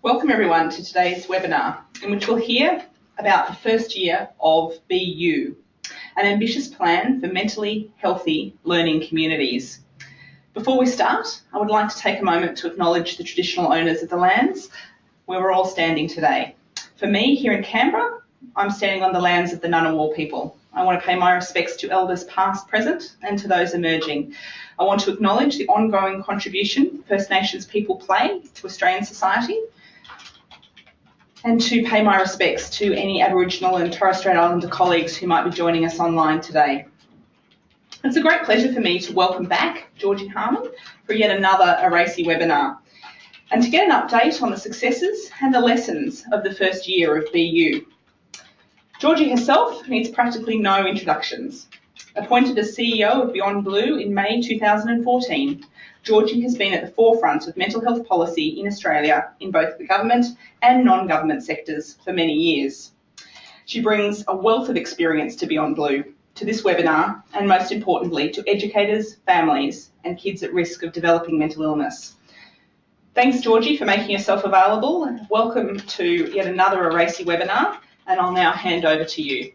Welcome everyone to today's webinar, in which we'll hear about the first year of BU, an ambitious plan for mentally healthy learning communities. Before we start, I would like to take a moment to acknowledge the traditional owners of the lands where we're all standing today. For me, here in Canberra, I'm standing on the lands of the Ngunnawal people. I want to pay my respects to elders past, present, and to those emerging. I want to acknowledge the ongoing contribution First Nations people play to Australian society, and to pay my respects to any Aboriginal and Torres Strait Islander colleagues who might be joining us online today. It's a great pleasure for me to welcome back Georgie Harman for yet another ARACY webinar, and to get an update on the successes and the lessons of the first year of BU. Georgie herself needs practically no introductions. Appointed as CEO of Beyond Blue in May 2014, Georgie has been at the forefront of mental health policy in Australia in both the government and non-government sectors for many years. She brings a wealth of experience to Beyond Blue, to this webinar, and most importantly, to educators, families, and kids at risk of developing mental illness. Thanks, Georgie, for making yourself available. Welcome to yet another ARACY webinar, and I'll now hand over to you.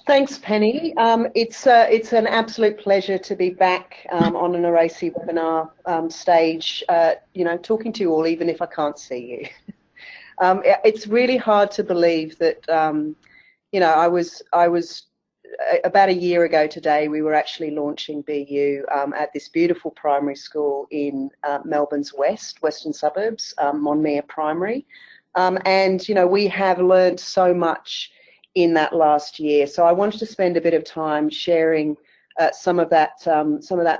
Thanks, Penny. It's an absolute pleasure to be back on an ARACY webinar stage, talking to you all, even if I can't see you. It's really hard to believe that, I was about a year ago today, we were actually launching BU at this beautiful primary school in Melbourne's western suburbs, Monmere Primary. We have learned so much in that last year. So I wanted to spend a bit of time sharing some of that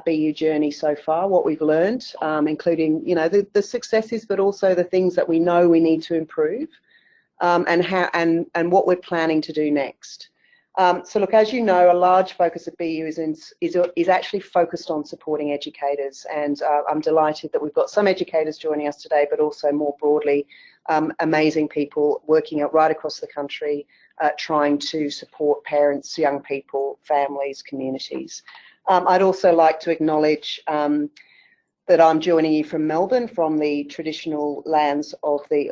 BU journey so far, what we've learned, including the successes, but also the things that we know we need to improve, and what we're planning to do next. So look, as you know, a large focus of BU is actually focused on supporting educators, and I'm delighted that we've got some educators joining us today, but also more broadly, amazing people working out right across the country, trying to support parents, young people, families, communities. I'd also like to acknowledge that I'm joining you from Melbourne, from the traditional lands of the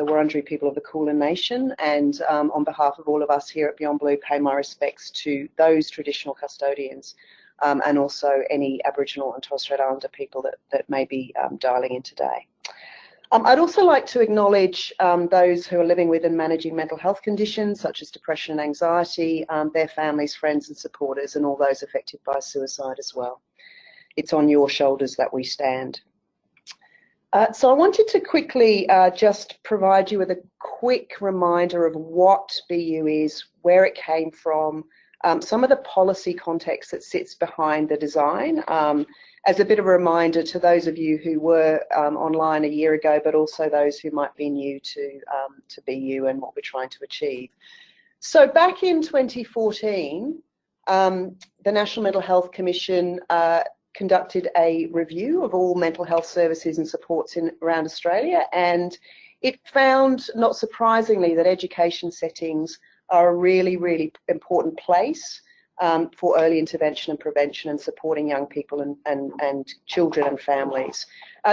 Wurundjeri people of the Kulin Nation, and on behalf of all of us here at Beyond Blue, pay my respects to those traditional custodians, and also any Aboriginal and Torres Strait Islander people that may be dialing in today. I'd also like to acknowledge those who are living with and managing mental health conditions such as depression and anxiety, their families, friends and supporters, and all those affected by suicide as well. It's on your shoulders that we stand. So I wanted to quickly just provide you with a quick reminder of what BU is, where it came from, some of the policy context that sits behind the design, as a bit of a reminder to those of you who were online a year ago, but also those who might be new to BU and what we're trying to achieve. So back in 2014, the National Mental Health Commission conducted a review of all mental health services and supports around Australia, and it found, not surprisingly, that education settings are a really, really important place for early intervention and prevention and supporting young people and children and families.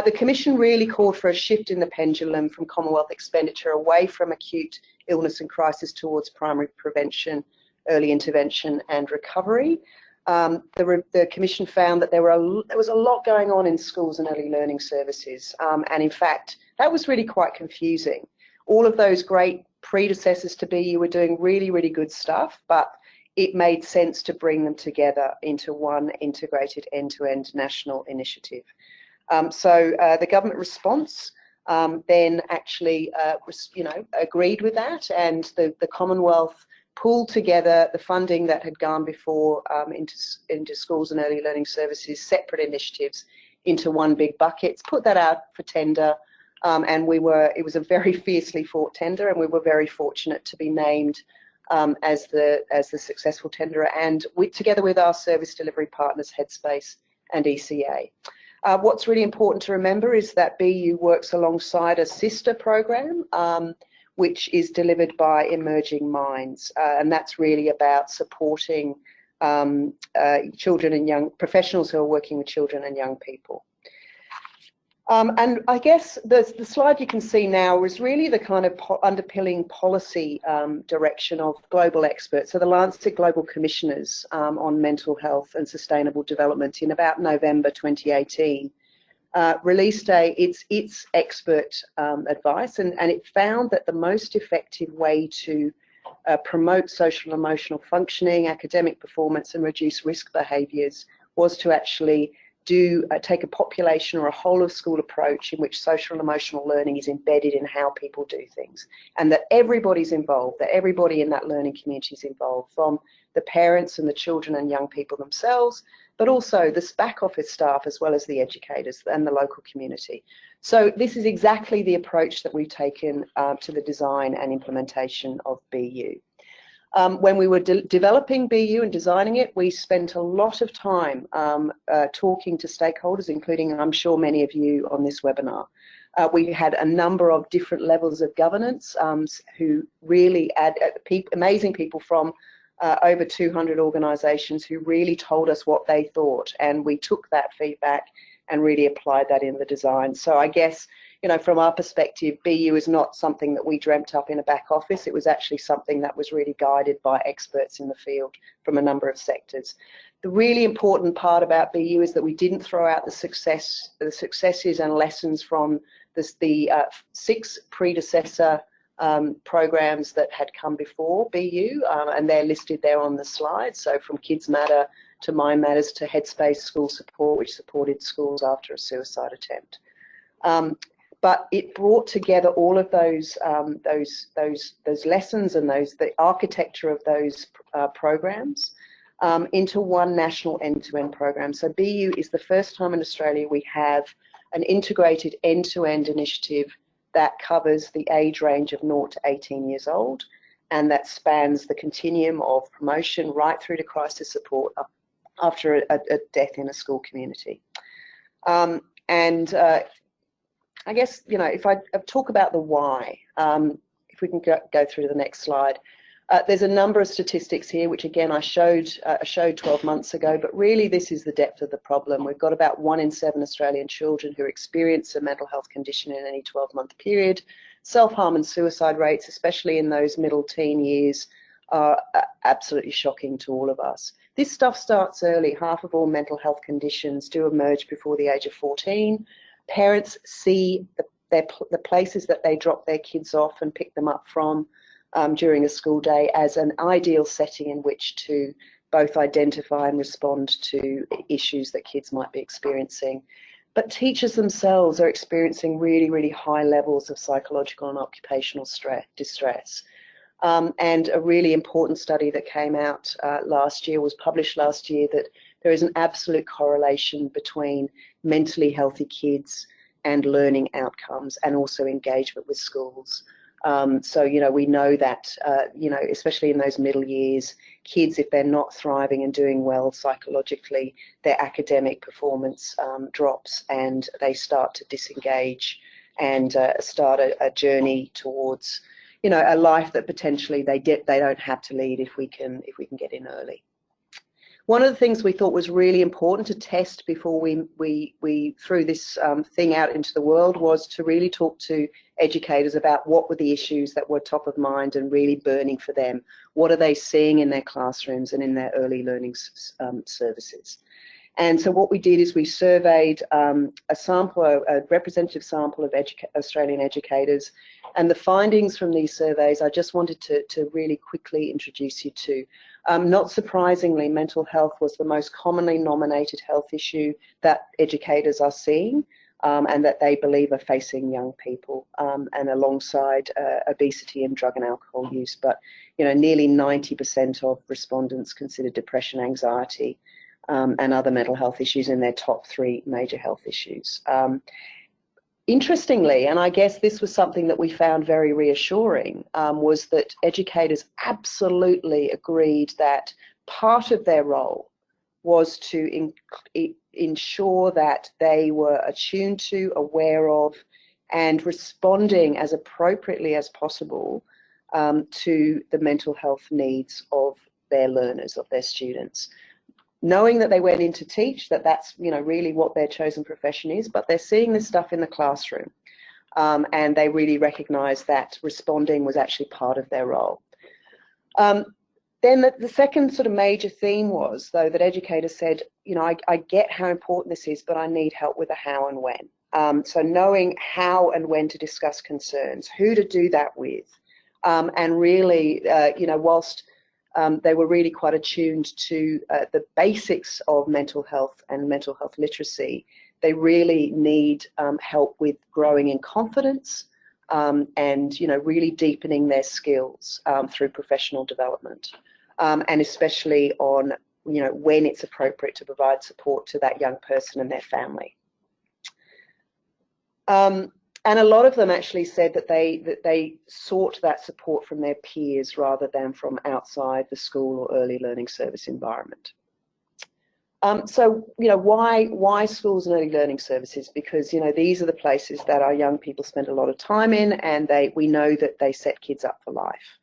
The Commission really called for a shift in the pendulum from Commonwealth expenditure away from acute illness and crisis towards primary prevention, early intervention and recovery. The Commission found that there was a lot going on in schools and early learning services, and in fact that was really quite confusing. All of those great predecessors to BU were doing really, really good stuff, but it made sense to bring them together into one integrated end-to-end national initiative. So the government response then actually agreed with that, and the Commonwealth pulled together the funding that had gone before into schools and early learning services, separate initiatives, into one big bucket, put that out for tender, and it was a very fiercely fought tender, and we were very fortunate to be named as the successful tenderer, and together with our service delivery partners Headspace and ECA. What's really important to remember is that BU works alongside a sister program, which is delivered by Emerging Minds, and that's really about supporting children and young professionals who are working with children and young people. And I guess the slide you can see now is really the kind of underpinning policy direction of global experts. So the Lancet Global Commissioners on Mental Health and Sustainable Development in about November 2018 released its expert advice, and it found that the most effective way to promote social and emotional functioning, academic performance, and reduce risk behaviours was to actually take a population or a whole of school approach in which social and emotional learning is embedded in how people do things, and that everybody's involved, that everybody in that learning community is involved, from the parents and the children and young people themselves, but also the back office staff as well as the educators and the local community. So this is exactly the approach that we've taken to the design and implementation of BU. When we were developing BU and designing it, we spent a lot of time talking to stakeholders, including, I'm sure, many of you on this webinar. We had a number of different levels of governance who really amazing people from over 200 organisations who really told us what they thought, and we took that feedback and really applied that in the design. So I guess, you know, from our perspective, BU is not something that we dreamt up in a back office. It was actually something that was really guided by experts in the field from a number of sectors. The really important part about BU is that we didn't throw out the successes and lessons from the 6 predecessor programs that had come before BU, and they're listed there on the slide. So from Kids Matter to Mind Matters to Headspace School Support, which supported schools after a suicide attempt. But it brought together all of those lessons and the architecture of those programs into one national end-to-end program. So BU is the first time in Australia we have an integrated end-to-end initiative that covers the age range of 0 to 18 years old, and that spans the continuum of promotion right through to crisis support after a death in a school community. I guess, you know, if I talk about the why, if we can go through to the next slide, there's a number of statistics here, which again I showed 12 months ago, but really this is the depth of the problem. We've got about 1 in 7 Australian children who experience a mental health condition in any 12-month period. Self-harm and suicide rates, especially in those middle teen years, are absolutely shocking to all of us. This stuff starts early. Half of all mental health conditions do emerge before the age of 14. Parents see the places that they drop their kids off and pick them up from during a school day as an ideal setting in which to both identify and respond to issues that kids might be experiencing. But teachers themselves are experiencing really, really high levels of psychological and occupational distress. And a really important study that came out was published last year, that there is an absolute correlation between mentally healthy kids and learning outcomes and also engagement with schools. So, you know, we know that, you know, especially in those middle years, kids, if they're not thriving and doing well psychologically, their academic performance drops and they start to disengage and start a journey towards, you know, a life that potentially they don't have to lead if we can get in early. One of the things we thought was really important to test before we threw this thing out into the world was to really talk to educators about what were the issues that were top of mind and really burning for them. What are they seeing in their classrooms and in their early learning services? And so what we did is we surveyed a representative sample of Australian educators, and the findings from these surveys I just wanted to really quickly introduce you to. Not surprisingly, mental health was the most commonly nominated health issue that educators are seeing and that they believe are facing young people, and alongside obesity and drug and alcohol use. But, you know, nearly 90% of respondents consider depression, anxiety, and other mental health issues in their top 3 major health issues. Interestingly, and I guess this was something that we found very reassuring, was that educators absolutely agreed that part of their role was to ensure that they were attuned to, aware of, and responding as appropriately as possible to the mental health needs of their learners, of their students. knowing that they went in to teach, that's really what their chosen profession is, but they're seeing this stuff in the classroom, and they really recognise that responding was actually part of their role. Then the second sort of major theme was, though, that educators said, I get how important this is, but I need help with the how and when. So knowing how and when to discuss concerns, who to do that with, and really, whilst they were really quite attuned to the basics of mental health and mental health literacy, they really need help with growing in confidence, and really deepening their skills through professional development, and especially on when it's appropriate to provide support to that young person and their family. And a lot of them actually said that they sought that support from their peers rather than from outside the school or early learning service environment. So why schools and early learning services? Because these are the places that our young people spend a lot of time in, and we know that they set kids up for life.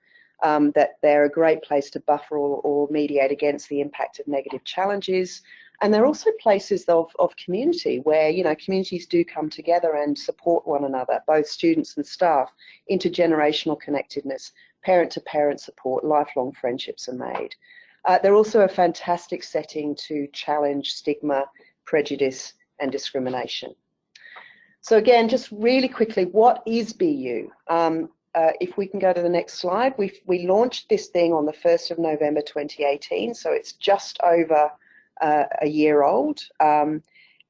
That they're a great place to buffer or mediate against the impact of negative challenges. And they're also places of community where, communities do come together and support one another, both students and staff. Intergenerational connectedness, parent-to-parent support, lifelong friendships are made. They're also a fantastic setting to challenge stigma, prejudice, and discrimination. So again, just really quickly, what is BU? If we can go to the next slide, we launched this thing on the 1st of November 2018, so it's just over a year old, and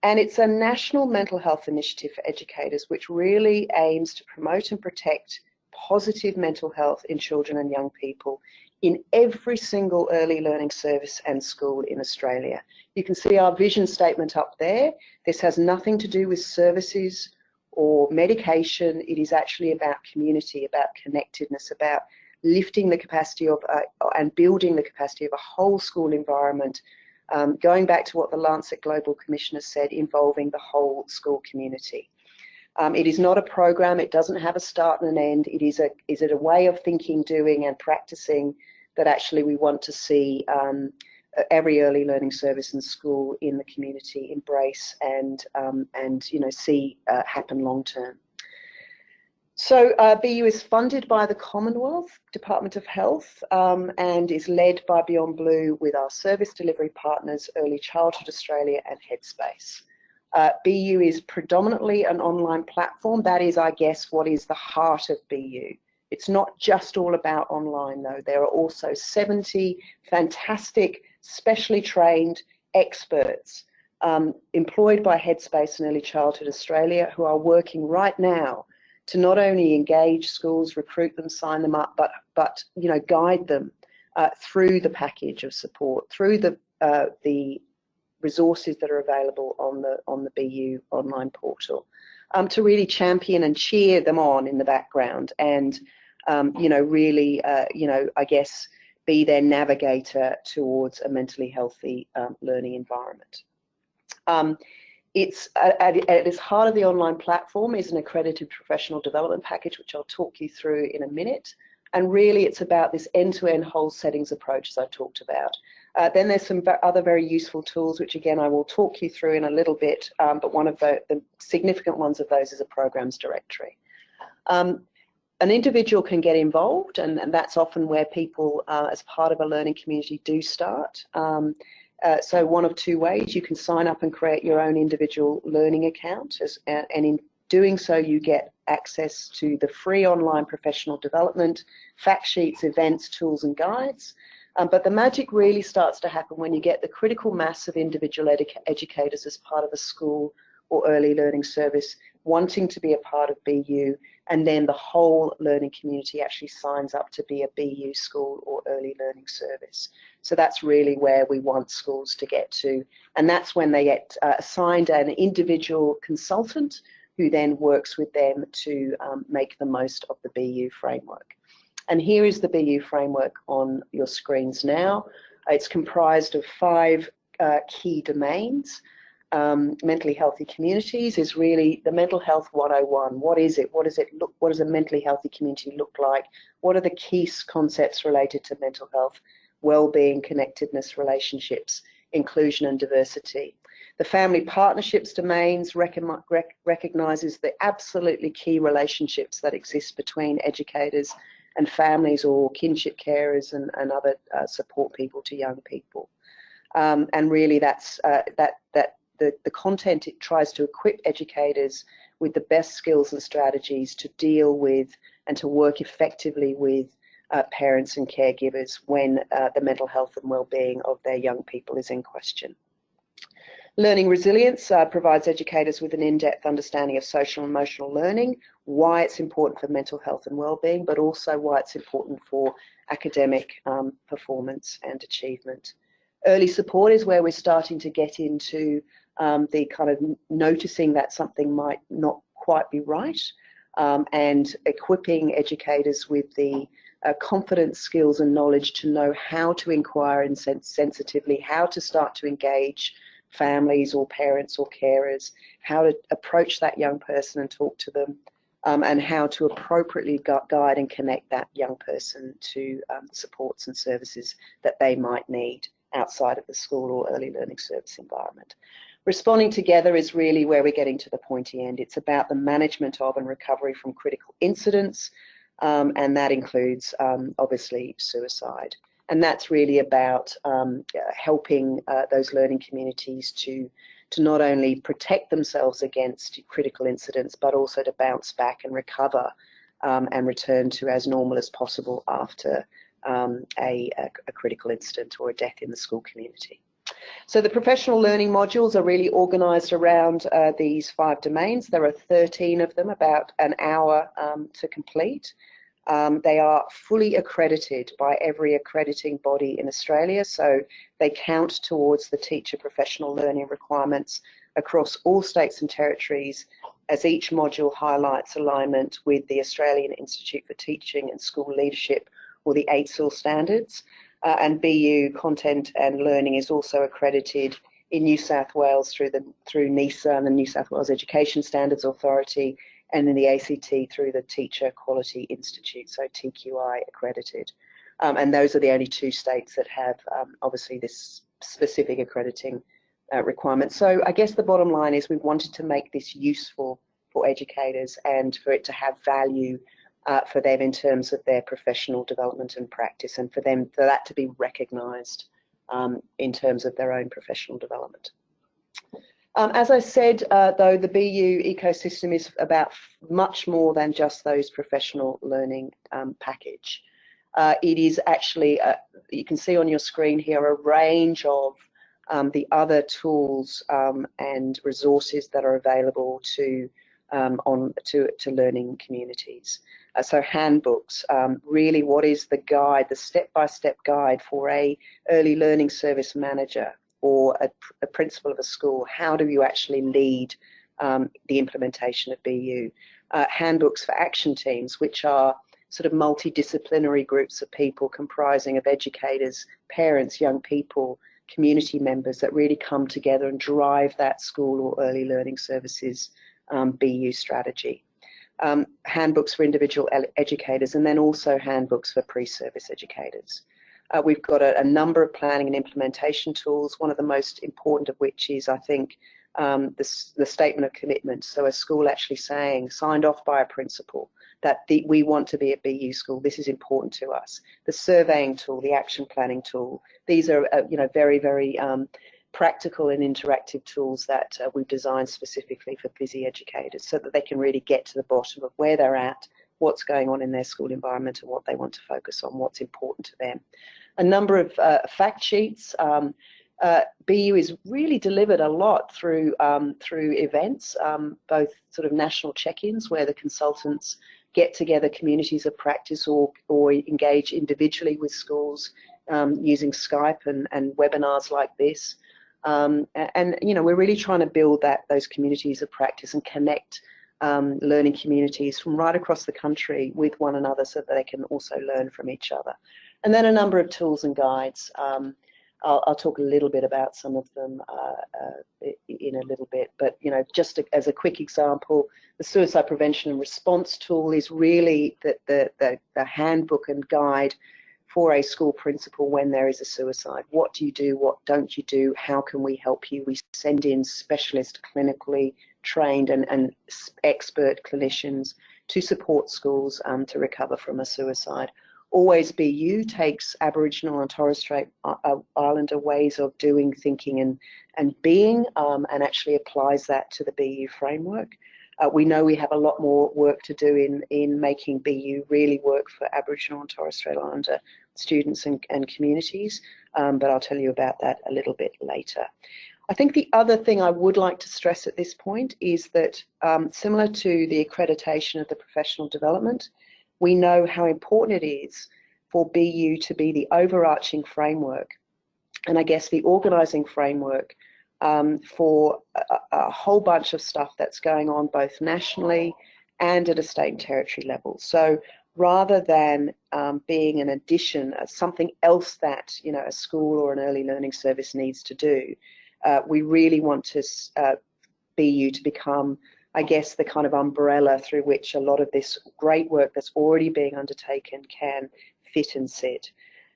it's a national mental health initiative for educators which really aims to promote and protect positive mental health in children and young people in every single early learning service and school in Australia. You can see our vision statement up there. This has nothing to do with services or medication. It is actually about community, about connectedness, about lifting the capacity of and building the capacity of a whole school environment, going back to what the Lancet Global Commissioner said, involving the whole school community. It is not a program. It doesn't have a start and an end. It is a way of thinking, doing, and practicing that actually we want to see every early learning service and school in the community embrace and see happen long term. So BU is funded by the Commonwealth Department of Health, and is led by Beyond Blue with our service delivery partners, Early Childhood Australia and Headspace. BU is predominantly an online platform. That is, I guess, what is the heart of BU. It's not just all about online, though. There are also 70 fantastic, specially trained experts employed by Headspace and Early Childhood Australia who are working right now to not only engage schools, recruit them, sign them up, but guide them through the package of support, through the resources that are available on the BU online portal, to really champion and cheer them on in the background, and really I guess be their navigator towards a mentally healthy learning environment. It's at its heart of the online platform is an accredited professional development package, which I'll talk you through in a minute. And really, it's about this end-to-end whole settings approach, as I talked about. Then there's some other very useful tools, which again I will talk you through in a little bit. But one of the significant ones of those is a programs directory. An individual can get involved, and that's often where people, as part of a learning community, do start. So one of two ways: you can sign up and create your own individual learning account, and in doing so you get access to the free online professional development, fact sheets, events, tools and guides. But the magic really starts to happen when you get the critical mass of individual educators as part of a school or early learning service wanting to be a part of BU, and then the whole learning community actually signs up to be a BU school or early learning service. So that's really where we want schools to get to, and that's when they get assigned an individual consultant who then works with them to make the most of the BU framework. And here is the BU framework on your screens now. It's comprised of 5 key domains. Mentally healthy communities is really the mental health 101. What is it? What does it look? What does a mentally healthy community look like? What are the key concepts related to mental health, well-being, connectedness, relationships, inclusion and diversity. The family partnerships domains recognises the absolutely key relationships that exist between educators and families or kinship carers and other support people to young people. And really that's the content, it tries to equip educators with the best skills and strategies to deal with and to work effectively with parents and caregivers when the mental health and well-being of their young people is in question. Learning resilience provides educators with an in-depth understanding of social and emotional learning, why it's important for mental health and well-being, but also why it's important for academic performance and achievement. Early support is where we're starting to get into the kind of noticing that something might not quite be right, and equipping educators with the confidence, skills and knowledge to know how to inquire and sensitively, how to start to engage families or parents or carers, how to approach that young person and talk to them, and how to appropriately guide and connect that young person to supports and services that they might need outside of the school or early learning service environment. Responding together is really where we're getting to the pointy end. It's about the management of and recovery from critical incidents, and that includes obviously suicide. And that's really about helping those learning communities to not only protect themselves against critical incidents, but also to bounce back and recover and return to as normal as possible after a critical incident or a death in the school community. So the professional learning modules are really organised around these 5 domains. There are 13 of them, about an hour to complete. They are fully accredited by every accrediting body in Australia, so they count towards the teacher professional learning requirements across all states and territories, as each module highlights alignment with the Australian Institute for Teaching and School Leadership, or the AITSL standards. And BU Content and Learning is also accredited in New South Wales through NESA and the New South Wales Education Standards Authority, and in the ACT through the Teacher Quality Institute, so TQI accredited. And those are the only 2 states that have obviously this specific accrediting requirement. So I guess the bottom line is we wanted to make this useful for educators and for it to have value for them in terms of their professional development and practice, and for that to be recognised in terms of their own professional development. As I said, though, the BU ecosystem is about much more than just those professional learning package. It is actually, you can see on your screen here, a range of the other tools and resources that are available to learning communities. So handbooks, really what is the guide, the step-by-step guide for a early learning service manager or a principal of a school? How do you actually lead the implementation of BU? Handbooks for action teams, which are sort of multidisciplinary groups of people comprising of educators, parents, young people, community members that really come together and drive that school or early learning services BU strategy. Handbooks for individual educators, and then also handbooks for pre-service educators. We've got a number of planning and implementation tools, one of the most important of which is, I think, the statement of commitment. So a school actually saying, signed off by a principal, that we want to be a BU school, this is important to us. The surveying tool, the action planning tool, these are very, very practical and interactive tools that we've designed specifically for busy educators so that they can really get to the bottom of where they're at, what's going on in their school environment and what they want to focus on, what's important to them. A number of fact sheets. BU is really delivered a lot through events, both sort of national check-ins where the consultants get together communities of practice or engage individually with schools using Skype and webinars like this. And we're really trying to build those communities of practice and connect learning communities from right across the country with one another so that they can also learn from each other. And then a number of tools and guides. I'll talk a little bit about some of them in a little bit, but just as a quick example, the suicide prevention and response tool is really the handbook and guide for a school principal when there is a suicide. What do you do? What don't you do? How can we help you? We send in specialist, clinically trained and expert clinicians to support schools to recover from a suicide. Always BU takes Aboriginal and Torres Strait Islander ways of doing, thinking and being, and actually applies that to the BU framework. We know we have a lot more work to do in making BU really work for Aboriginal and Torres Strait Islander students and communities, but I'll tell you about that a little bit later. I think the other thing I would like to stress at this point is that similar to the accreditation of the professional development, we know how important it is for BU to be the overarching framework and I guess the organising framework for a whole bunch of stuff that's going on both nationally and at a state and territory level. So rather than being an addition, something else that a school or an early learning service needs to do, we really want to BU to become, I guess, the kind of umbrella through which a lot of this great work that's already being undertaken can fit and sit.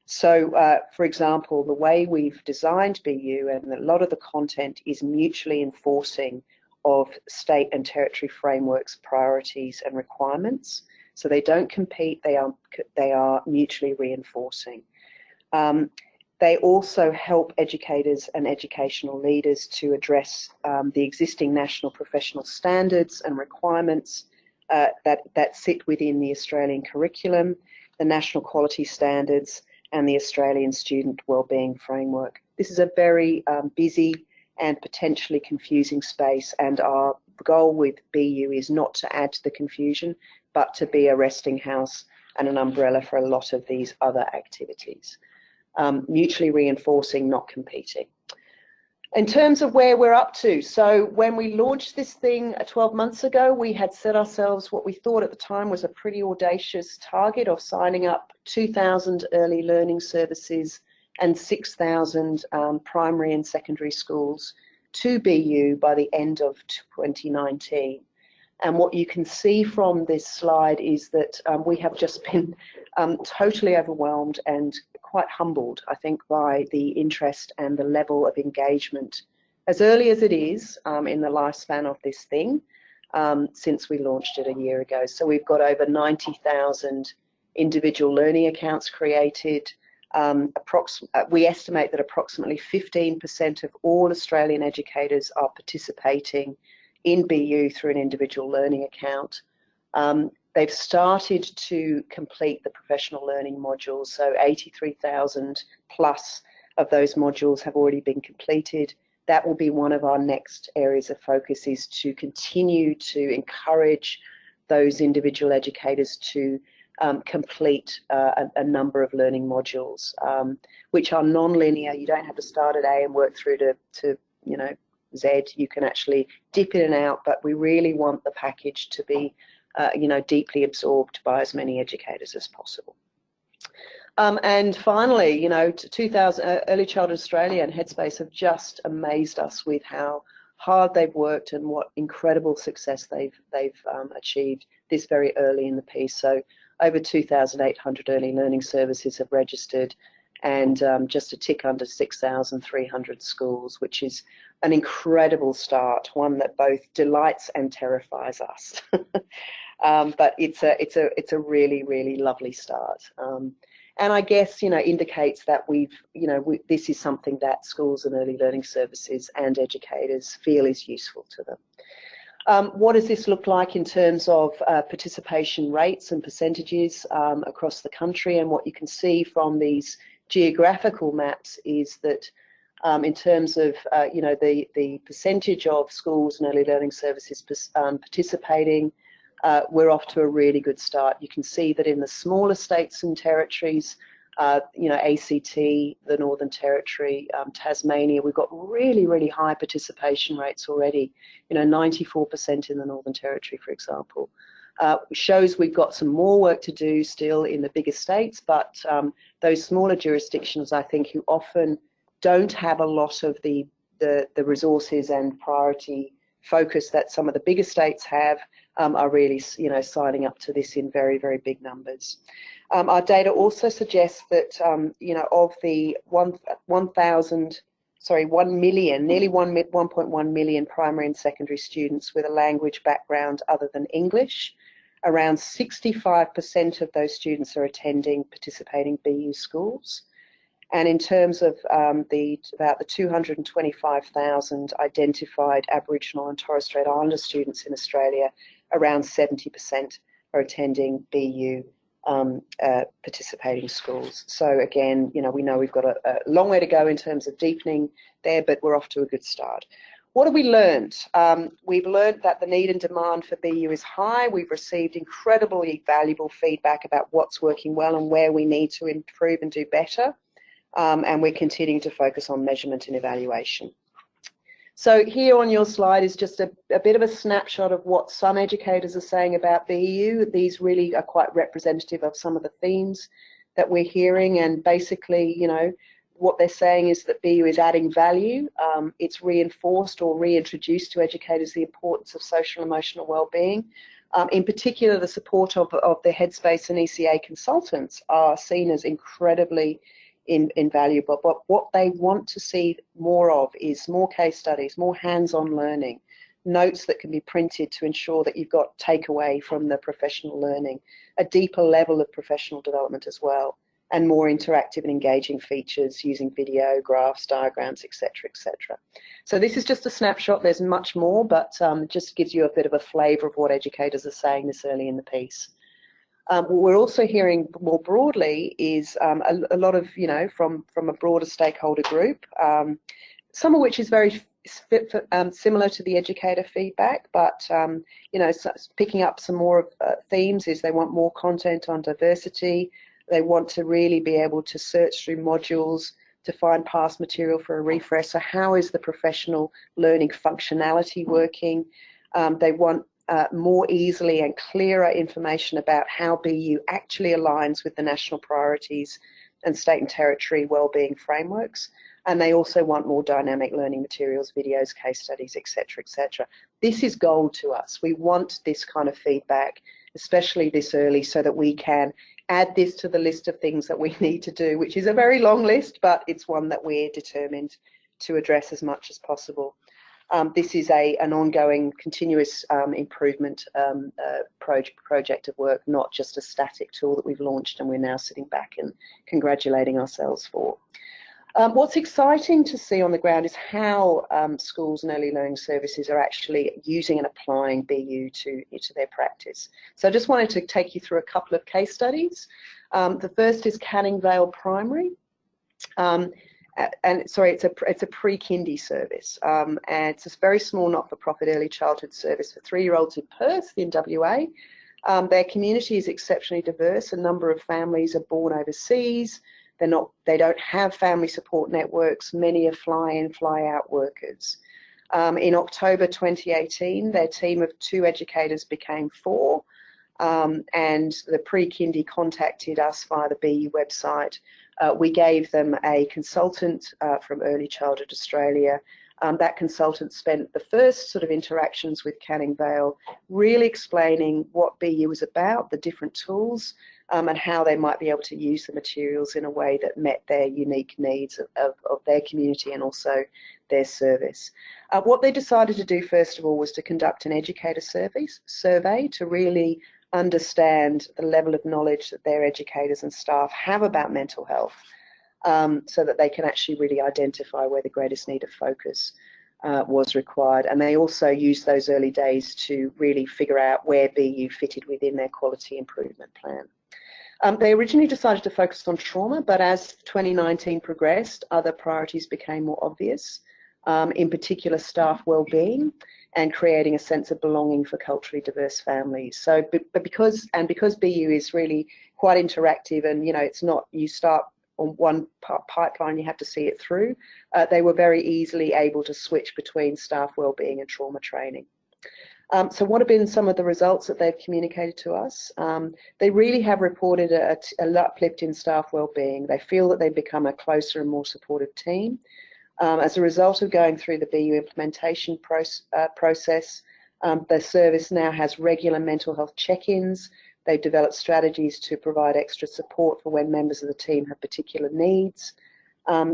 So, for example, the way we've designed BU and a lot of the content is mutually enforcing of state and territory frameworks, priorities and requirements. So they don't compete, they are mutually reinforcing. They also help educators and educational leaders to address the existing national professional standards and requirements that sit within the Australian curriculum, the national quality standards, and the Australian Student Wellbeing Framework. This is a very busy and potentially confusing space, and our goal with BU is not to add to the confusion, but to be a resting house and an umbrella for a lot of these other activities. Mutually reinforcing, not competing. In terms of where we're up to, so when we launched this thing 12 months ago, we had set ourselves what we thought at the time was a pretty audacious target of signing up 2,000 early learning services and 6,000 primary and secondary schools to BU by the end of 2019. And what you can see from this slide is that we have just been totally overwhelmed and quite humbled, I think, by the interest and the level of engagement, as early as it is in the lifespan of this thing, since we launched it a year ago. So we've got over 90,000 individual learning accounts created. We estimate that approximately 15% of all Australian educators are participating in BU through an individual learning account. They've started to complete the professional learning modules, so 83,000 plus of those modules have already been completed. That will be one of our next areas of focus, is to continue to encourage those individual educators to complete a number of learning modules, which are non-linear. You don't have to start at A and work through to Z. You can actually dip in and out, but we really want the package to be deeply absorbed by as many educators as possible. And finally, 2000 Early Childhood Australia and Headspace have just amazed us with how hard they've worked and what incredible success they've achieved this very early in the piece. So over 2,800 early learning services have registered, and just a tick under 6,300 schools, which is an incredible start, one that both delights and terrifies us. But it's a really, really lovely start, and I guess indicates that this is something that schools and early learning services and educators feel is useful to them. What does this look like in terms of participation rates and percentages across the country? And what you can see from these geographical maps is that in terms of the percentage of schools and early learning services participating, we're off to a really good start. You can see that in the smaller states and territories, ACT, the Northern Territory, Tasmania, we've got really, really high participation rates already. 94% in the Northern Territory, for example. Shows we've got some more work to do still in the bigger states, but those smaller jurisdictions, I think, who often don't have a lot of the resources and priority focus that some of the bigger states have, are really, signing up to this in very, very big numbers. Our data also suggests that, of the 1 million, nearly 1.1 million primary and secondary students with a language background other than English, around 65% of those students are attending participating BU schools. And in terms of about the 225,000 identified Aboriginal and Torres Strait Islander students in Australia, around 70% are attending BU participating schools. So again, we know we've got a long way to go in terms of deepening there, but we're off to a good start. What have we learned? We've learned that the need and demand for BU is high. We've received incredibly valuable feedback about what's working well and where we need to improve and do better. And we're continuing to focus on measurement and evaluation. So here on your slide is just a bit of a snapshot of what some educators are saying about BEU. These really are quite representative of some of the themes that we're hearing, and basically, what they're saying is that BEU is adding value. It's reinforced or reintroduced to educators the importance of social and emotional wellbeing. In particular, the support of the Headspace and ECA consultants are seen as incredibly invaluable, but what they want to see more of is more case studies, more hands-on learning, notes that can be printed to ensure that you've got takeaway from the professional learning, a deeper level of professional development as well, and more interactive and engaging features using video, graphs, diagrams, etc., etc. So this is just a snapshot. There's much more, but just gives you a bit of a flavour of what educators are saying this early in the piece. What we're also hearing more broadly is a lot of, from a broader stakeholder group, some of which is very similar to the educator feedback, but, picking up some more themes is they want more content on diversity. They want to really be able to search through modules to find past material for a refresh. So how is the professional learning functionality working? They want more easily and clearer information about how BU actually aligns with the national priorities and state and territory wellbeing frameworks. And they also want more dynamic learning materials, videos, case studies, etc., etc. This is gold to us. We want this kind of feedback, especially this early, so that we can add this to the list of things that we need to do, which is a very long list, but it's one that we're determined to address as much as possible. This is an ongoing, continuous improvement project of work, not just a static tool that we've launched and we're now sitting back and congratulating ourselves for. What's exciting to see on the ground is how schools and early learning services are actually using and applying BU to their practice. So I just wanted to take you through a couple of case studies. The first is Canning Vale Primary. It's a pre-kindy service, and it's a very small not-for-profit early childhood service for 3-year-olds in Perth in WA. Their community is exceptionally diverse. A number of families are born overseas. They don't have family support networks. Many are fly-in, fly-out workers. In October 2018, their team of 2 educators became 4, and the pre-kindy contacted us via the BU website. We gave them a consultant from Early Childhood Australia. That consultant spent the first sort of interactions with Canning Vale really explaining what BU was about, the different tools, and how they might be able to use the materials in a way that met their unique needs of their community and also their service. What they decided to do, first of all, was to conduct an educator survey to really understand the level of knowledge that their educators and staff have about mental health, so that they can actually really identify where the greatest need of focus was required. And they also used those early days to really figure out where BU fitted within their quality improvement plan. They originally decided to focus on trauma, but as 2019 progressed, other priorities became more obvious, in particular staff wellbeing and creating a sense of belonging for culturally diverse families. So, but because BU is really quite interactive, and it's not you start on one pipeline, you have to see it through, they were very easily able to switch between staff wellbeing and trauma training. So what have been some of the results that they've communicated to us? They really have reported a uplift in staff wellbeing. They feel that they've become a closer and more supportive team. As a result of going through the BU implementation process, The service now has regular mental health check-ins. They've developed strategies to provide extra support for when members of the team have particular needs.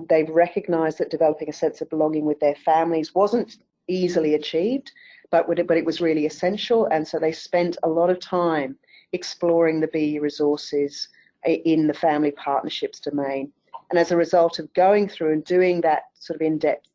They've recognised that developing a sense of belonging with their families wasn't easily achieved, but it was really essential, and so they spent a lot of time exploring the BU resources in the family partnerships domain. And as a result of going through and doing that sort of in-depth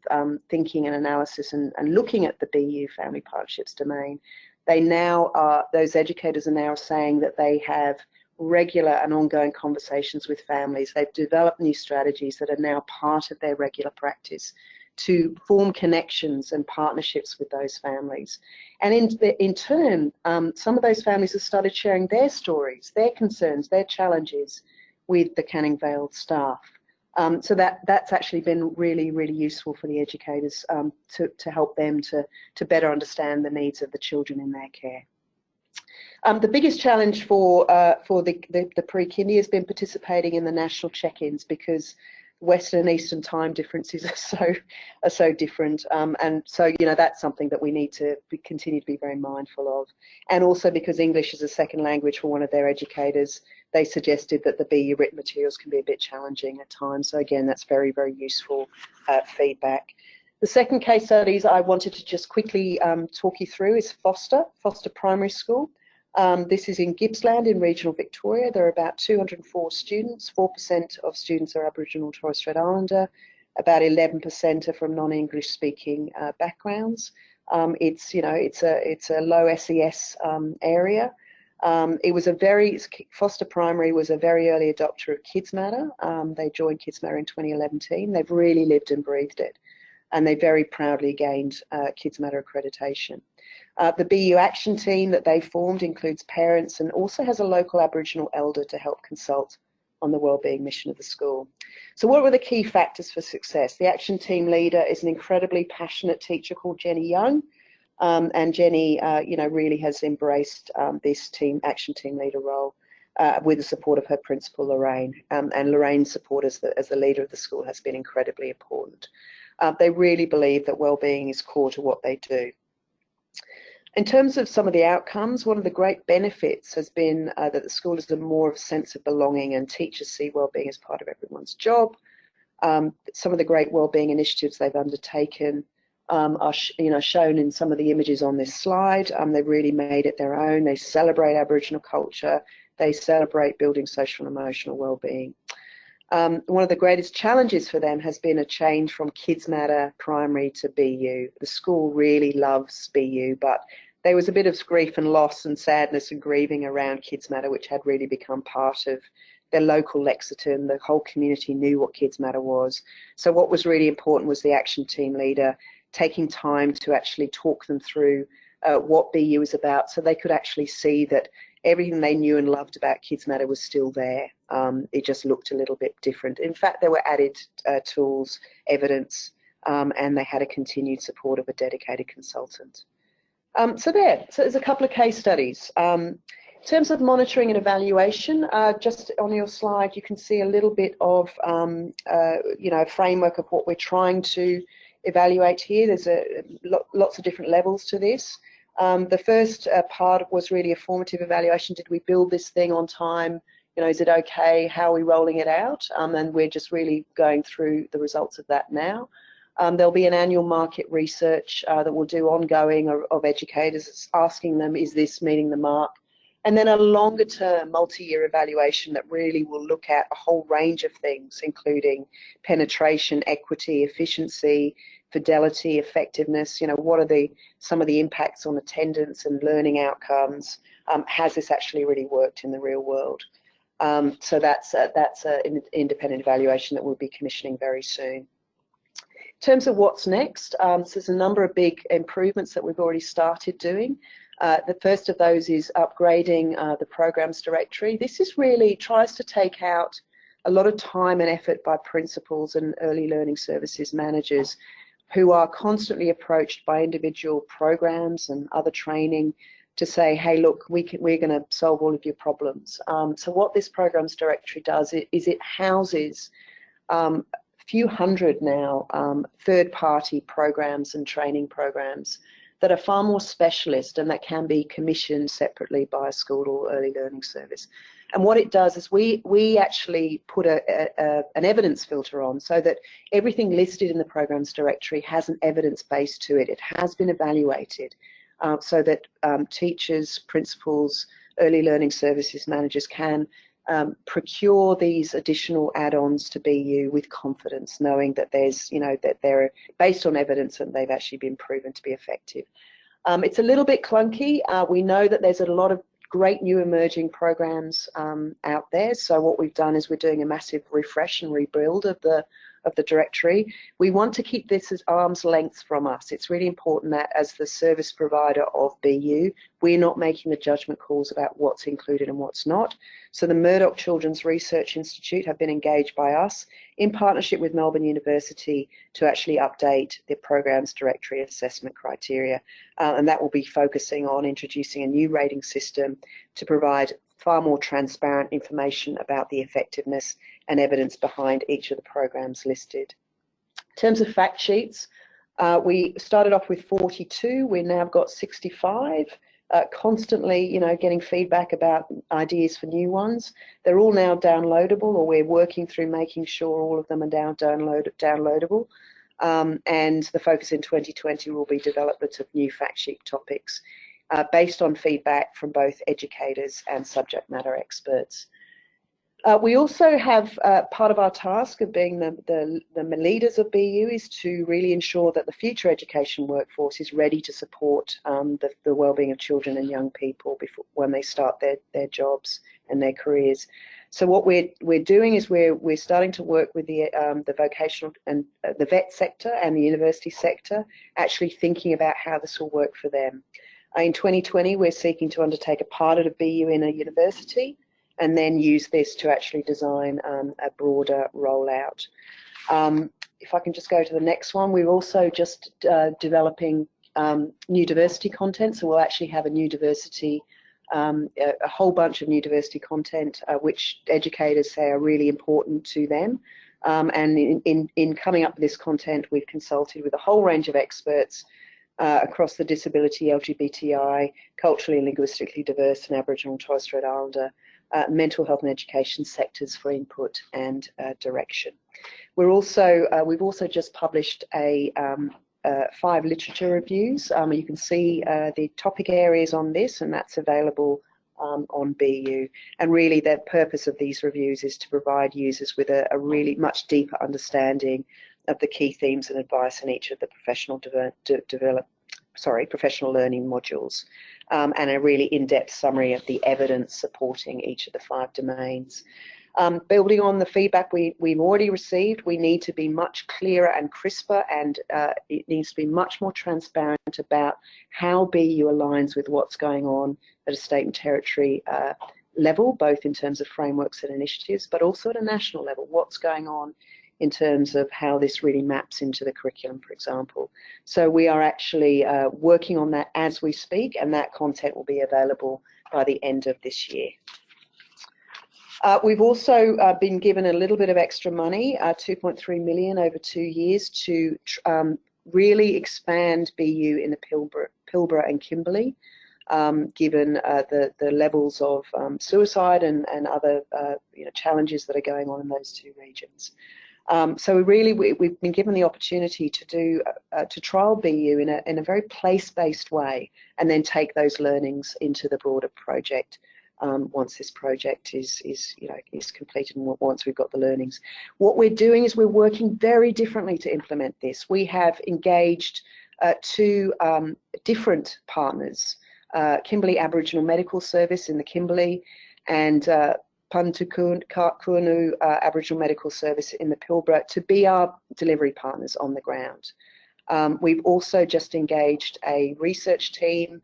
thinking and analysis and looking at the BU family partnerships domain, those educators are now saying that they have regular and ongoing conversations with families. They've developed new strategies that are now part of their regular practice to form connections and partnerships with those families. And in turn, some of those families have started sharing their stories, their concerns, their challenges with the Canning Vale staff. So that's actually been really, really useful for the educators to help them to better understand the needs of the children in their care. The biggest challenge for the pre-kindy has been participating in the national check-ins, because Western and Eastern time differences are so different, and so that's something that we need to continue to be very mindful of. And also because English is a second language for one of their educators, they suggested that the BU written materials can be a bit challenging at times. So again, that's very, very useful feedback. The second case studies I wanted to just quickly talk you through is Foster Primary School. This is in Gippsland in regional Victoria. There are about 204 students. 4% of students are Aboriginal and Torres Strait Islander. About 11% are from non-English speaking backgrounds. It's a low SES area. Foster Primary was a very early adopter of Kids Matter. They joined Kids Matter in 2011. They've really lived and breathed it, and they very proudly gained Kids Matter accreditation. The BU action team that they formed includes parents and also has a local Aboriginal elder to help consult on the wellbeing mission of the school. So what were the key factors for success? The action team leader is an incredibly passionate teacher called Jenny Young, and Jenny really has embraced this action team leader role with the support of her principal Lorraine, and Lorraine's support as the leader of the school has been incredibly important. They really believe that wellbeing is core to what they do. In terms of some of the outcomes, one of the great benefits has been that the school has more of a sense of belonging, and teachers see wellbeing as part of everyone's job. Some of the great wellbeing initiatives they've undertaken are shown in some of the images on this slide. They've really made it their own. They celebrate Aboriginal culture. They celebrate building social and emotional wellbeing. One of the greatest challenges for them has been a change from Kids Matter Primary to BU. The school really loves BU, but there was a bit of grief and loss and sadness and grieving around Kids Matter, which had really become part of their local lexicon. The whole community knew what Kids Matter was. So what was really important was the action team leader taking time to actually talk them through what BU is about, so they could actually see that everything they knew and loved about Kids Matter was still there. It just looked a little bit different. In fact, there were added tools, evidence, and they had a continued support of a dedicated consultant. So there's a couple of case studies. In terms of monitoring and evaluation, just on your slide, you can see a little bit of a framework of what we're trying to evaluate here. There's lots of different levels to this. The first part was really a formative evaluation. Did we build this thing on time? Is it okay? How are we rolling it out? And we're just really going through the results of that now. There'll be an annual market research that we'll do ongoing of educators, asking them, is this meeting the mark? And then a longer term multi-year evaluation that really will look at a whole range of things, including penetration, equity, efficiency, fidelity, effectiveness. What are some of the impacts on attendance and learning outcomes? Has this actually really worked in the real world? So that's an independent evaluation that we'll be commissioning very soon. In terms of what's next, so there's a number of big improvements that we've already started doing. The first of those is upgrading the programs directory. This tries to take out a lot of time and effort by principals and early learning services managers who are constantly approached by individual programs and other training to say, hey, look, we're going to solve all of your problems. So what this programs directory does is it houses a few hundred now third-party programs and training programs that are far more specialist and that can be commissioned separately by a school or early learning service. And what it does is we actually put an evidence filter on so that everything listed in the programs directory has an evidence base to it. It has been evaluated so that teachers, principals, early learning services managers can procure these additional add-ons to BU with confidence, knowing that there's, that they're based on evidence and they've actually been proven to be effective. It's a little bit clunky. We know that there's a lot of great new emerging programs out there. So what we've done is we're doing a massive refresh and rebuild of the directory. We want to keep this as arm's length from us. It's really important that as the service provider of BU, we're not making the judgment calls about what's included and what's not. So the Murdoch Children's Research Institute have been engaged by us in partnership with Melbourne University to actually update the program's directory assessment criteria. And that will be focusing on introducing a new rating system to provide far more transparent information about the effectiveness and evidence behind each of the programs listed. In terms of fact sheets, we started off with 42, we've now got 65, constantly getting feedback about ideas for new ones. They're all now downloadable, or we're working through making sure all of them are now downloadable. And the focus in 2020 will be development of new fact sheet topics based on feedback from both educators and subject matter experts. We also have part of our task of being the leaders of BU is to really ensure that the future education workforce is ready to support the wellbeing of children and young people when they start their jobs and their careers. So what we're doing is we're starting to work with the vocational and the vet sector and the university sector, actually thinking about how this will work for them. In 2020, we're seeking to undertake a pilot of BU in a university and then use this to actually design a broader rollout. If I can just go to the next one, we're also just developing new diversity content. So we'll actually have a new diversity, a whole bunch of new diversity content, which educators say are really important to them. And in coming up with this content, we've consulted with a whole range of experts across the disability, LGBTI, culturally and linguistically diverse and Aboriginal and Torres Strait Islander, mental health and education sectors for input and direction. We've also just published 5 literature reviews. You can see the topic areas on this, and that's available on BU. And really the purpose of these reviews is to provide users with a really much deeper understanding of the key themes and advice in each of the professional learning modules, and a really in-depth summary of the evidence supporting each of the 5 domains. Building on the feedback we've already received, we need to be much clearer and crisper, and it needs to be much more transparent about how BU aligns with what's going on at a state and territory level, both in terms of frameworks and initiatives, but also at a national level, what's going on in terms of how this really maps into the curriculum, for example. So we are actually working on that as we speak, and that content will be available by the end of this year. We've also been given a little bit of extra money, 2.3 million over 2 years, to really expand BU in the Pilbara and Kimberley, given the levels of suicide and other challenges that are going on in those 2 regions. So we've been given the opportunity to trial BU in a very place-based way, and then take those learnings into the broader project once this project is completed, and once we've got the learnings. What we're doing is we're working very differently to implement this. We have engaged 2 different partners, Kimberley Aboriginal Medical Service in the Kimberley, and Puntukunu Aboriginal Medical Service in the Pilbara, to be our delivery partners on the ground. We've also just engaged a research team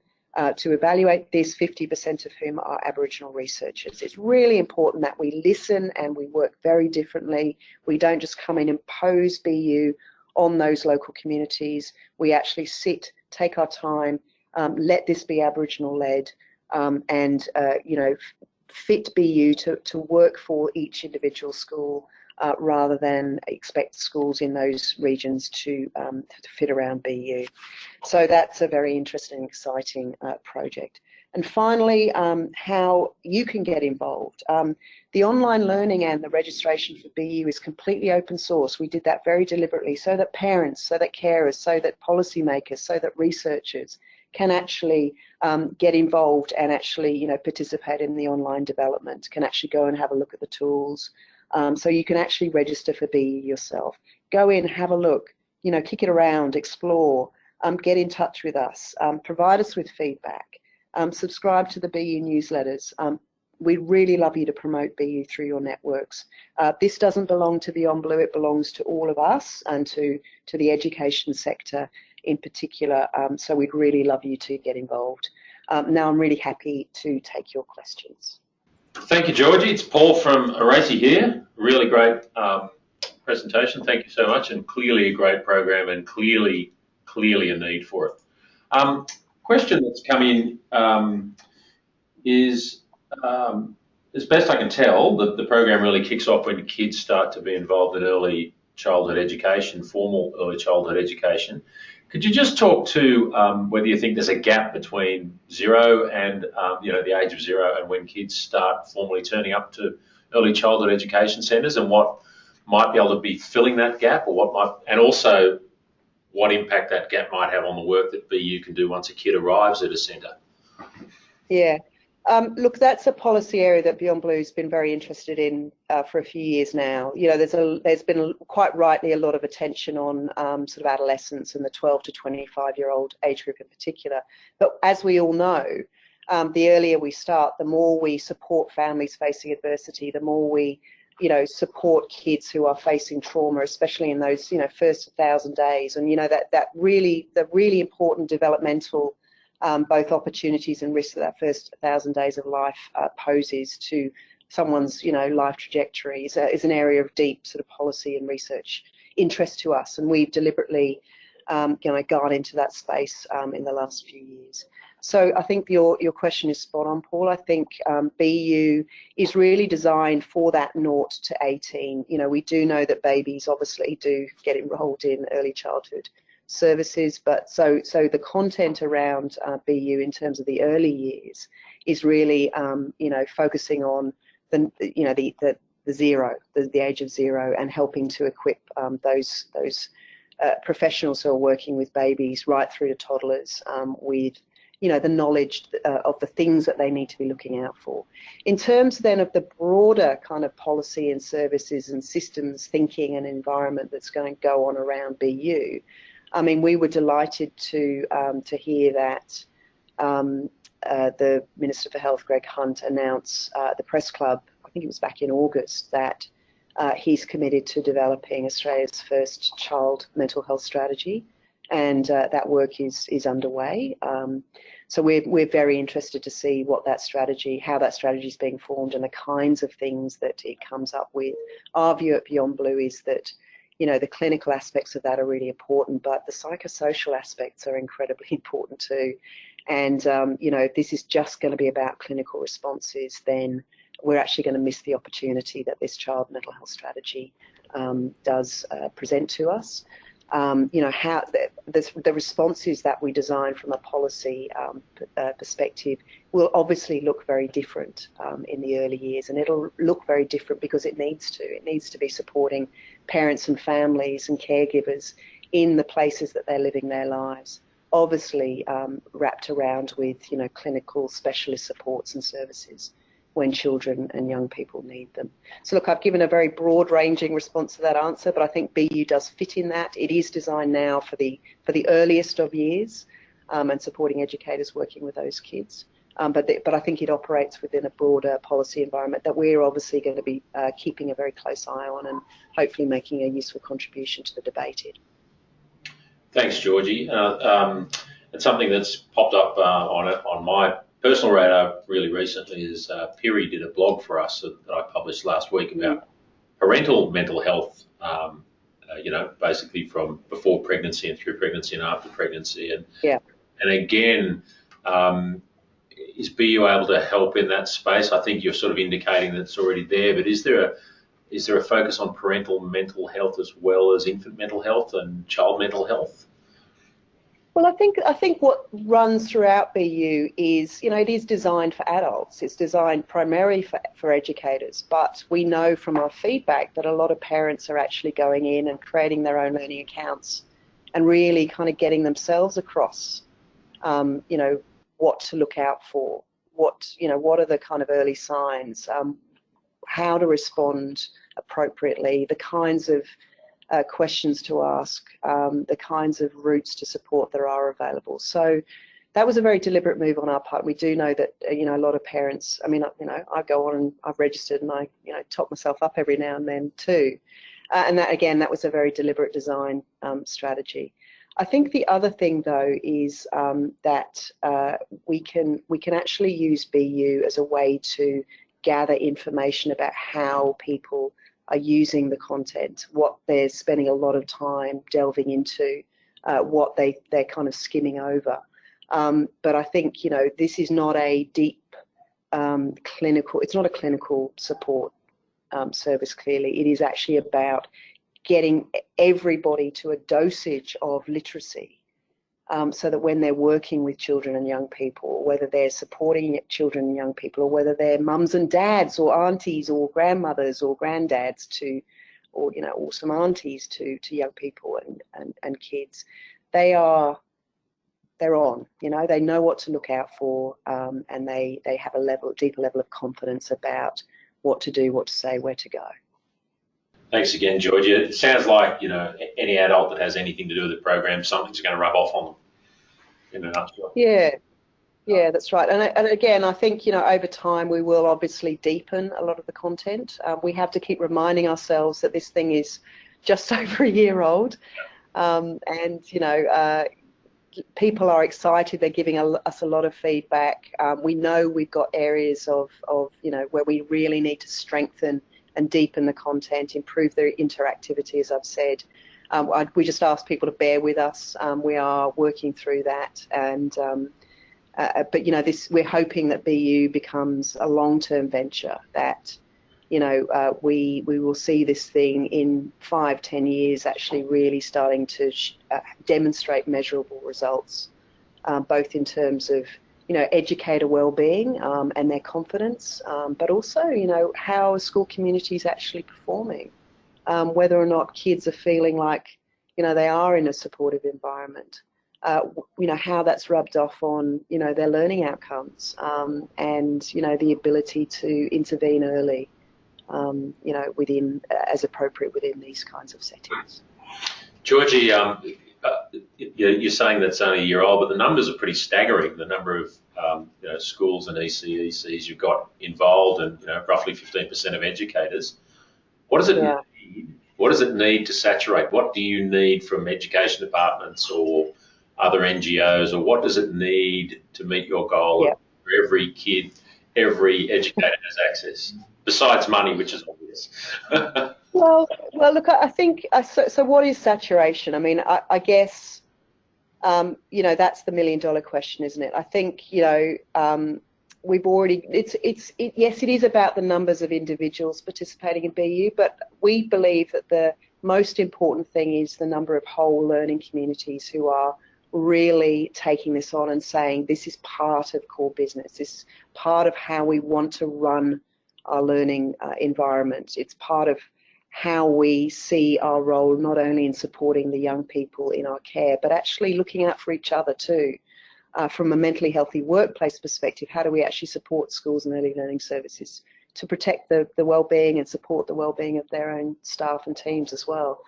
to evaluate this, 50% of whom are Aboriginal researchers. It's really important that we listen and we work very differently. We don't just come in and impose BU on those local communities. We actually sit, take our time, let this be Aboriginal led, and fit BU to work for each individual school rather than expect schools in those regions to fit around BU. So that's a very interesting, exciting project. And finally, how you can get involved. The online learning and the registration for BU is completely open source. We did that very deliberately so that parents, so that carers, so that policymakers, so that researchers can actually get involved and actually, participate in the online development, can actually go and have a look at the tools. So you can actually register for BU yourself. Go in, have a look, kick it around, explore, get in touch with us, provide us with feedback, subscribe to the BU newsletters. We'd really love you to promote BU through your networks. This doesn't belong to Beyond Blue, it belongs to all of us and to the education sector in particular. So we'd really love you to get involved. Now I'm really happy to take your questions. Thank you, Georgie. It's Paul from ARACY here. Really great presentation. Thank you so much, and clearly a great program, and clearly a need for it. Question that's come in is, as best I can tell, the program really kicks off when kids start to be involved in early childhood education, formal early childhood education. Could you just talk to whether you think there's a gap between 0 and the age of 0 and when kids start formally turning up to early childhood education centres, and what might be able to be filling that gap, or and also what impact that gap might have on the work that BU can do once a kid arrives at a centre? Yeah. Look, that's a policy area that Beyond Blue's been very interested in for a few years now. There's been quite rightly a lot of attention on sort of adolescents and the 12 to 25-year-old age group in particular. But as we all know, the earlier we start, the more we support families facing adversity, the more we support kids who are facing trauma, especially in those first 1,000 days, and the really important developmental both opportunities and risks that first 1,000 days of life poses to someone's life trajectory is an area of deep sort of policy and research interest to us, and we've deliberately gone into that space in the last few years. So I think your question is spot on, Paul. I think BU is really designed for that 0 to 18. We do know that babies obviously do get enrolled in early childhood services, but so the content around BU in terms of the early years is really focusing on the 0, the age of 0, and helping to equip those professionals who are working with babies right through to toddlers with the knowledge of the things that they need to be looking out for. In terms then of the broader kind of policy and services and systems thinking and environment that's going to go on around BU, I mean, we were delighted to hear that the Minister for Health, Greg Hunt, announced at the Press Club, I think it was back in August, that he's committed to developing Australia's first child mental health strategy, and that work is underway. So we're very interested to see how that strategy is being formed and the kinds of things that it comes up with. Our view at Beyond Blue is that the clinical aspects of that are really important, but the psychosocial aspects are incredibly important too. And if this is just going to be about clinical responses, then we're actually going to miss the opportunity that this child mental health strategy does present to us. How the responses that we design from a policy perspective will obviously look very different in the early years, and it'll look very different because it needs to. It needs to be supporting parents and families and caregivers in the places that they're living their lives, obviously wrapped around with clinical specialist supports and services when children and young people need them. So look, I've given a very broad-ranging response to that answer, but I think BU does fit in that. It is designed now for the earliest of years and supporting educators working with those kids. But I think it operates within a broader policy environment that we're obviously going to be keeping a very close eye on and hopefully making a useful contribution to the debate in. Thanks, Georgie. It's something that's popped up on my personal radar really recently is Piri did a blog for us that I published last week about parental mental health, basically from before pregnancy and through pregnancy and after pregnancy. And again, is BU able to help in that space? I think you're sort of indicating that it's already there, but is there is there a focus on parental mental health as well as infant mental health and child mental health? Well, I think what runs throughout BU is, it is designed for adults. It's designed primarily for educators, but we know from our feedback that a lot of parents are actually going in and creating their own learning accounts and really kind of getting themselves across, what to look out for, what are the kind of early signs, how to respond appropriately, the kinds of questions to ask, the kinds of routes to support that are available. So that was a very deliberate move on our part. We do know that, a lot of parents, I go on and I've registered and I, top myself up every now and then too. And that, again, that was a very deliberate design strategy. I think the other thing, though, is that we can actually use BU as a way to gather information about how people are using the content, what they're spending a lot of time delving into, what they're kind of skimming over. But I think, this is not a deep clinical, it's not a clinical support service, clearly. It is actually about getting everybody to a dosage of literacy, so that when they're working with children and young people, whether they're supporting children and young people, or whether they're mums and dads or aunties or grandmothers or granddads or some aunties to young people and kids, they're on, they know what to look out for, and they have a deeper level of confidence about what to do, what to say, where to go. Thanks again, Georgia. It sounds like, any adult that has anything to do with the program, something's going to rub off on them, in a nutshell. Yeah, that's right. And again, I think, over time we will obviously deepen a lot of the content. We have to keep reminding ourselves that this thing is just over a year old. And, people are excited. They're giving us a lot of feedback. We know we've got areas of where we really need to strengthen and deepen the content, improve their interactivity, as I've said. We just ask people to bear with us. We are working through that, and but we're hoping that BU becomes a long-term venture. That we will see this thing in 5-10 years actually really starting to demonstrate measurable results, both in terms of educator well-being and their confidence, but also, how a school community is actually performing, whether or not kids are feeling like, they are in a supportive environment, how that's rubbed off on, their learning outcomes, and, the ability to intervene early, as appropriate within these kinds of settings. Georgie, you're saying that's only a year old, but the numbers are pretty staggering. The number of schools and ECECs you've got involved, and roughly 15% of educators. What does it need? What does it need to saturate? What do you need from education departments or other NGOs, or what does it need to meet your goal of every kid, every educator has access, besides money, which is obvious? Well, look, I think, so what is saturation? I mean, I guess, that's the million-dollar question, isn't it? I think, we've already, yes, it is about the numbers of individuals participating in BU, but we believe that the most important thing is the number of whole learning communities who are really taking this on and saying, this is part of core business, this is part of how we want to run our learning environment. It's part of how we see our role, not only in supporting the young people in our care, but actually looking out for each other too. From a mentally healthy workplace perspective, how do we actually support schools and early learning services to protect the well-being and support the well-being of their own staff and teams as well?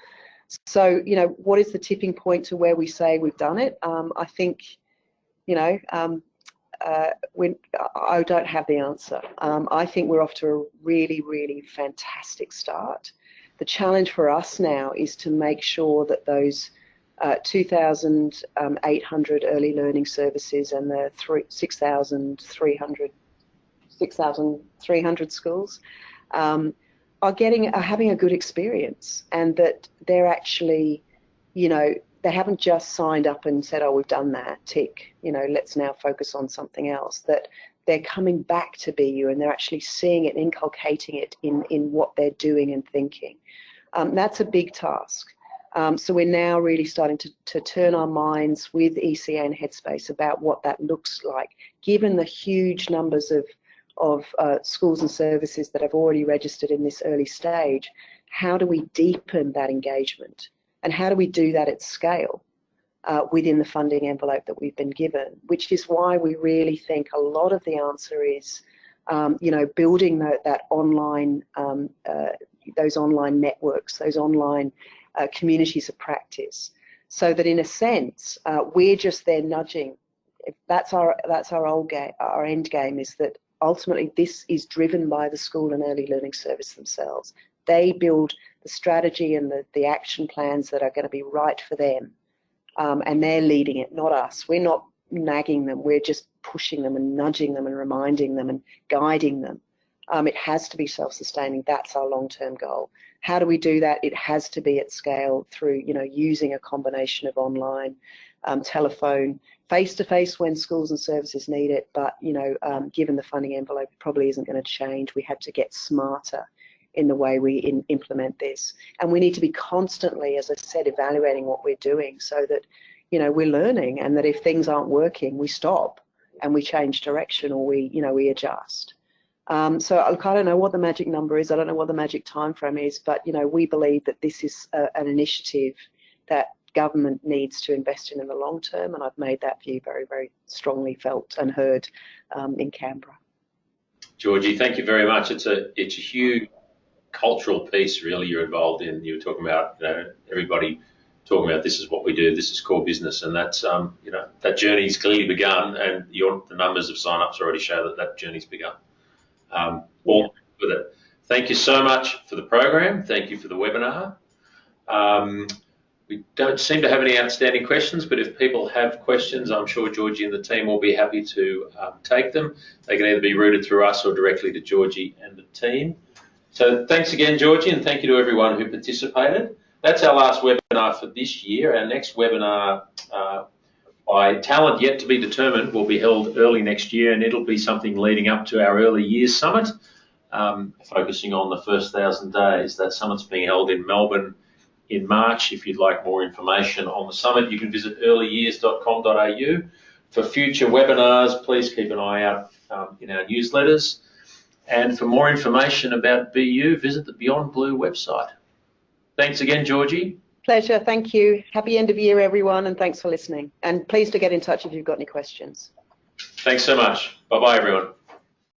So, what is the tipping point to where we say we've done it? I think, I don't have the answer. I think we're off to a really, really fantastic start. The challenge for us now is to make sure that those 2,800 early learning services and the 6,300 schools are having a good experience, and that they're actually, they haven't just signed up and said, oh, we've done that, tick, let's now focus on something else. That they're coming back to BU and they're actually seeing it, inculcating it in what they're doing and thinking. That's a big task. So we're now really starting to turn our minds with ECA and Headspace about what that looks like, given the huge numbers of schools and services that have already registered in this early stage. How do we deepen that engagement? And how do we do that at scale within the funding envelope that we've been given? Which is why we really think a lot of the answer is, building that online, those online networks, those online communities of practice, so that in a sense we're just there nudging. That's our our end game, is that ultimately this is driven by the school and early learning service themselves. They build the strategy and the action plans that are going to be right for them, and they're leading it, not us. We're not nagging them, we're just pushing them and nudging them and reminding them and guiding them. It has to be self-sustaining. That's our long-term goal. How do we do that? It has to be at scale through, using a combination of online, telephone, face-to-face when schools and services need it. But, given the funding envelope, it probably isn't going to change. We have to get smarter in the way we implement this. And we need to be constantly, as I said, evaluating what we're doing so that, we're learning, and that if things aren't working, we stop and we change direction, or we adjust. So I don't know what the magic number is. I don't know what the magic time frame is, but we believe that this is an initiative that government needs to invest in the long term, and I've made that view very, very strongly felt and heard in Canberra. Georgie, thank you very much. It's a huge cultural piece, really, you're involved in. You were talking about everybody talking about this is what we do, this is core business, and that's that journey's clearly begun, and the numbers of sign-ups already show that journey's begun. All with it. Thank you so much for the program. Thank you for the webinar. We don't seem to have any outstanding questions, but if people have questions, I'm sure Georgie and the team will be happy to take them. They can either be routed through us or directly to Georgie and the team. So thanks again, Georgie, and thank you to everyone who participated. That's our last webinar for this year. Our next webinar, by talent yet to be determined, will be held early next year, and it'll be something leading up to our early years summit, focusing on the first 1,000 days. That summit's being held in Melbourne in March. If you'd like more information on the summit, you can visit earlyyears.com.au. For future webinars, please keep an eye out in our newsletters. And for more information about BU, visit the Beyond Blue website. Thanks again, Georgie. Pleasure, thank you. Happy end of year, everyone, and thanks for listening. And please do get in touch if you've got any questions. Thanks so much. Bye-bye, everyone.